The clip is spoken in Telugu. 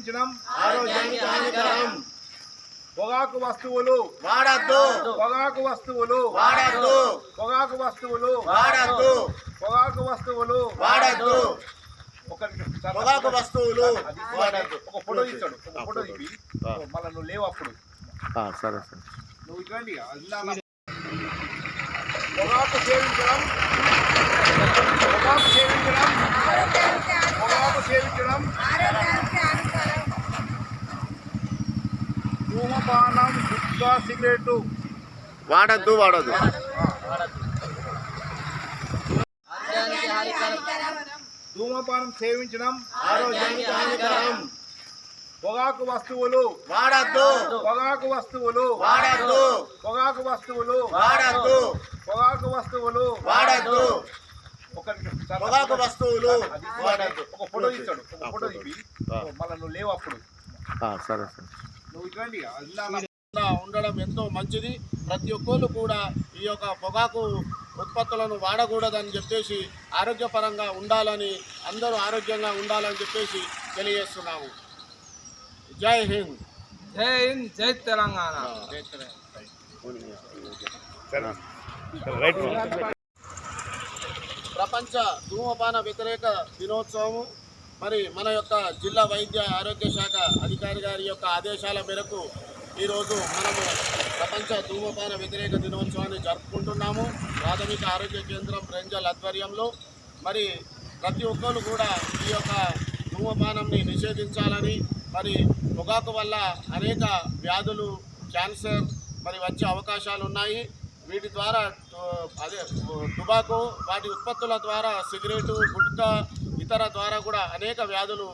సేవించడం ఆరోగ్యానికి హానికరం. పొగాకు వస్తువులు వాడద్దు. పొగాకు వస్తువులు వాడద్దు. పొగాకు వస్తువులు వాడద్దు. పొగాకు వస్తువులు వాడద్దు. ఒక నిమిషం సార్, పొగాకు వస్తువులు అది వాడద్దు. ఒక ఫోటో ఇచ్చాడు, ఒక ఫోటో ఇప్పి మళ్ళీ నువ్వు లేవు అప్పుడు సరే సరే. నువ్వు ఇట్లాంటి పొగాకు సేవించడం పొగాకు సేవించడం పొగాకు సేవించడం ధూమపానం గుట్కా సిగరెట్ వాడద్దు. వాడద్దు. ధూమపానం సేవించడం ఆరోగ్యానికి హానికరం. పొగాకు వస్తువులు వాడద్దు. పొగాకు వస్తువులు వాడద్దు. పొగాకు వస్తువులు వాడద్దు. పొగాకు వస్తువులు వాడద్దు. ఒక నిమిషం సార్, పొగాకు వస్తువులు అది వాడద్దు. ఒక ఫోటో ఇచ్చాడు, ఒక ఫోటో ఇప్పి మళ్ళీ నువ్వు లేవు అప్పుడు సరే సరే. నువ్వు ఇట్లాంటి ఉండడం ఎంతో మంచిది. ప్రతి ఒక్కరు కూడా ఈ యొక్క పొగాకు ఉత్పత్తులను వాడకూడదని చెప్పేసి ఆరోగ్యపరంగా ఉండాలని, అందరూ ఆరోగ్యంగా ఉండాలని చెప్పేసి తెలియజేస్తున్నాము. జై హింద్. జై హింద్, జై తెలంగాణ. ప్రపంచ ధూమపాన వ్యతిరేక దినోత్సవం మరి మన యొక్క జిల్లా వైద్య ఆరోగ్య శాఖ అధికారి గారి యొక్క ఆదేశాల మేరకు ఈరోజు మనము ప్రపంచ ధూమపాన వ్యతిరేక దినోత్సవాన్ని జరుపుకుంటున్నాము. ప్రాథమిక ఆరోగ్య కేంద్రం రేంజల్ ఆధ్వర్యంలో మరి ప్రతి ఒక్కరు కూడా ఈ యొక్క ధూమపానంని నిషేధించాలని, మరి పొగాకు వల్ల అనేక వ్యాధులు, క్యాన్సర్ మరి వచ్చే అవకాశాలు ఉన్నాయి. వీటి ద్వారా అదే టుబాకో వాటి ఉత్పత్తుల ద్వారా సిగరెటు, గుట్కా ఇతర ద్వారా కూడా అనేక వ్యాధులు